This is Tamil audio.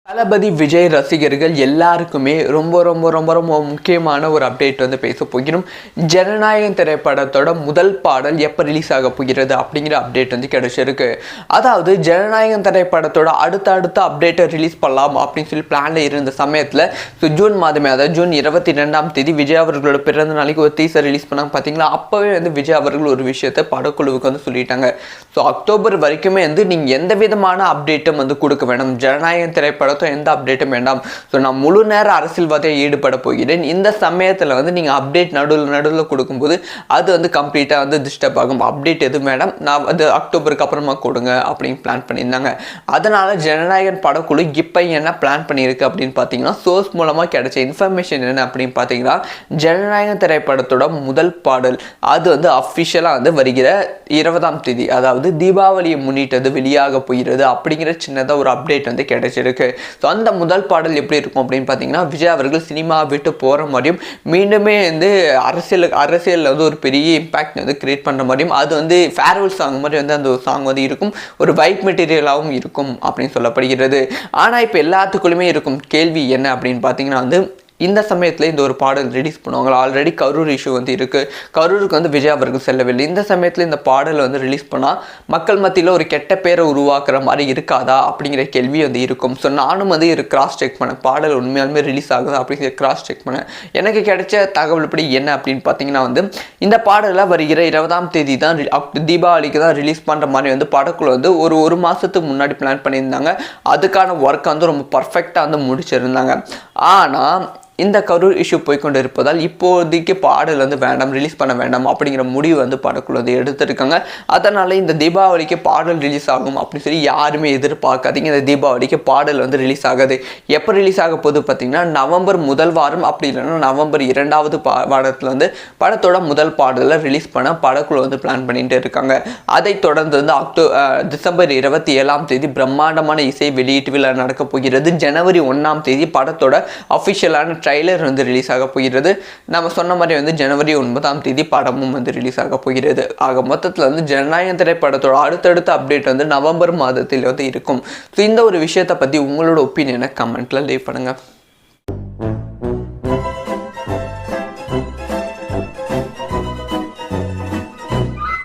தளபதி விஜய் ரசிகர்கள் எல்லாருக்குமே ரொம்ப ரொம்ப ரொம்ப ரொம்ப முக்கியமான ஒரு அப்டேட் வந்து பேச போகிறோம். ஜனநாயகம் திரைப்படத்தோட முதல் பாடல் எப்போ ரிலீஸ் ஆக போகிறது அப்படிங்கிற அப்டேட் வந்து கிடைச்சிருக்கு. அதாவது ஜனநாயகம் திரைப்படத்தோட அடுத்த அப்டேட்டை ரிலீஸ் பண்ணலாம் அப்படின்னு சொல்லி பிளான்ல இருந்த சமயத்தில் ஜூன் மாதமே, அதாவது ஜூன் 22 விஜய் அவர்களோட பிறந்த நாளைக்கு ஒரு டீசர் ரிலீஸ் பண்ணாங்க பார்த்தீங்களா. அப்போவே வந்து விஜய் அவர்கள் ஒரு விஷயத்தை படக்குழுவுக்கு வந்து சொல்லிட்டாங்க. ஸோ அக்டோபர் வரைக்குமே வந்து நீங்கள் எந்த விதமான அப்டேட்டும் வந்து கொடுக்க வேணும், ஜனநாயகம் திரைப்படம் எந்த அப்டேட்டும் வேண்டாம். ஸோ நான் முழு நேர அரசியல்வாதியாக ஈடுபட போகிறேன். இந்த சமயத்தில் வந்து நீங்கள் அப்டேட் நடுவில் கொடுக்கும்போது அது வந்து கம்ப்ளீட்டாக வந்து டிஸ்டர்ப் ஆகும். அப்டேட் எதுவும் வேண்டாம், நான் வந்து அக்டோபருக்கு அப்புறமா கொடுங்க அப்படின்னு பிளான் பண்ணியிருந்தாங்க. அதனால் ஜனநாயகன் படக்குழு இப்போ என்ன பிளான் பண்ணியிருக்கு அப்படின்னு பார்த்தீங்கன்னா, சோர்ஸ் மூலமாக கிடைச்ச இன்ஃபர்மேஷன் என்ன அப்படின்னு பார்த்தீங்கன்னா, ஜனநாயகன் திரைப்படத்தோட முதல் பாடல் அது வந்து அஃபிஷியலாக வந்து வருகிற 20 அதாவது தீபாவளியை முன்னிட்டது வெளியாக போகிறது அப்படிங்கிற சின்னதாக ஒரு அப்டேட் வந்து கிடைச்சிருக்கு. ஸோ அந்த முதல் பாடல் எப்படி இருக்கும் அப்படின்னு பார்த்தீங்கன்னா, விஜய் அவர்கள் சினிமா விட்டு போகிற மாதிரியும் மீண்டுமே வந்து அரசியலில் வந்து ஒரு பெரிய இம்பேக்ட் வந்து கிரியேட் பண்ணுற மாதிரியும், அது வந்து ஃபேர்வெல் சாங் மாதிரி வந்து அந்த சாங் வந்து இருக்கும், ஒரு வைப் மெட்டீரியலாகவும் இருக்கும் அப்படின்னு சொல்லப்படுகிறது. ஆனால் இப்போ எல்லாத்துக்குள்ளுமே இருக்கும் கேள்வி என்ன அப்படின்னு பார்த்தீங்கன்னா வந்து, இந்த சமயத்தில் இந்த ஒரு பாடல் ரிலீஸ் பண்ணுவாங்க. ஆல்ரெடி கரூர் இஷ்யூ வந்து இருக்குது, கரூருக்கு வந்து விஜய் அவர்கள் செல்லவில்லை. இந்த சமயத்தில் இந்த பாடல் வந்து ரிலீஸ் பண்ணால் மக்கள் மத்தியில் ஒரு கெட்ட பேரை உருவாக்குற மாதிரி இருக்காதா அப்படிங்கிற கேள்வி வந்து இருக்கும். ஸோ நானும் வந்து கிராஸ் செக் பண்ணேன், பாடல் உண்மையாலுமே ரிலீஸ் ஆகுதா அப்படிங்கிற கிராஸ் செக் பண்ணேன். எனக்கு கிடைச்ச தகவல் படி என்ன அப்படின்னு பார்த்தீங்கன்னா வந்து, இந்த பாடலில் வருகிற 20 தான் தீபாவளிக்கு தான் ரிலீஸ் பண்ணுற மாதிரி வந்து படக்குழு வந்து ஒரு மாதத்துக்கு முன்னாடி பிளான் பண்ணியிருந்தாங்க. அதுக்கான ஒர்க்கை வந்து ரொம்ப பர்ஃபெக்டாக வந்து முடிச்சிருந்தாங்க. ஆனால் இந்த கரூர் இஷ்யூ போய்கொண்டு இருப்பதால் இப்போதைக்கு பாடல் வந்து வேண்டாம், ரிலீஸ் பண்ண வேண்டாம் அப்படிங்கிற முடிவு வந்து படக்குழு வந்து எடுத்திருக்காங்க. அதனால் இந்த தீபாவளிக்கு பாடல் ரிலீஸ் ஆகும் அப்படின்னு சொல்லி யாருமே எதிர்பார்க்காதீங்க. இந்த தீபாவளிக்கு பாடல் வந்து ரிலீஸ் ஆகாது. எப்போ ரிலீஸ் ஆக போது பார்த்தீங்கன்னா, நவம்பர் முதல் வாரம் அப்படி இல்லைன்னா நவம்பர் 2வது வாரத்தில் வந்து படத்தோட முதல் பாடலை ரிலீஸ் பண்ண படக்குழு வந்து பிளான் பண்ணிட்டு இருக்காங்க. அதை தொடர்ந்து வந்து டிசம்பர் 27 பிரம்மாண்டமான இசை வெளியீட்டு விழா நடக்க போகிறது. ஜனவரி 1 படத்தோட அஃபிஷியலான ட்ரைலர் வந்து ரிலீஸ் ஆக போகிறது. நம்ம சொன்ன மாதிரி வந்து ஜனவரி 9 படமும் வந்து ரிலீஸ் ஆக போகிறது. ஆக மொத்தத்தில் வந்து ஜனநாயகம் திரைப்படத்தோட அடுத்தடுத்த அப்டேட் வந்து நவம்பர் மாதத்தில் வந்து இருக்கும். ஸோ இந்த ஒரு விஷயத்தை பற்றி உங்களோட ஒப்பீனியனை கமெண்ட்டில் லீவ் பண்ணுங்கள்.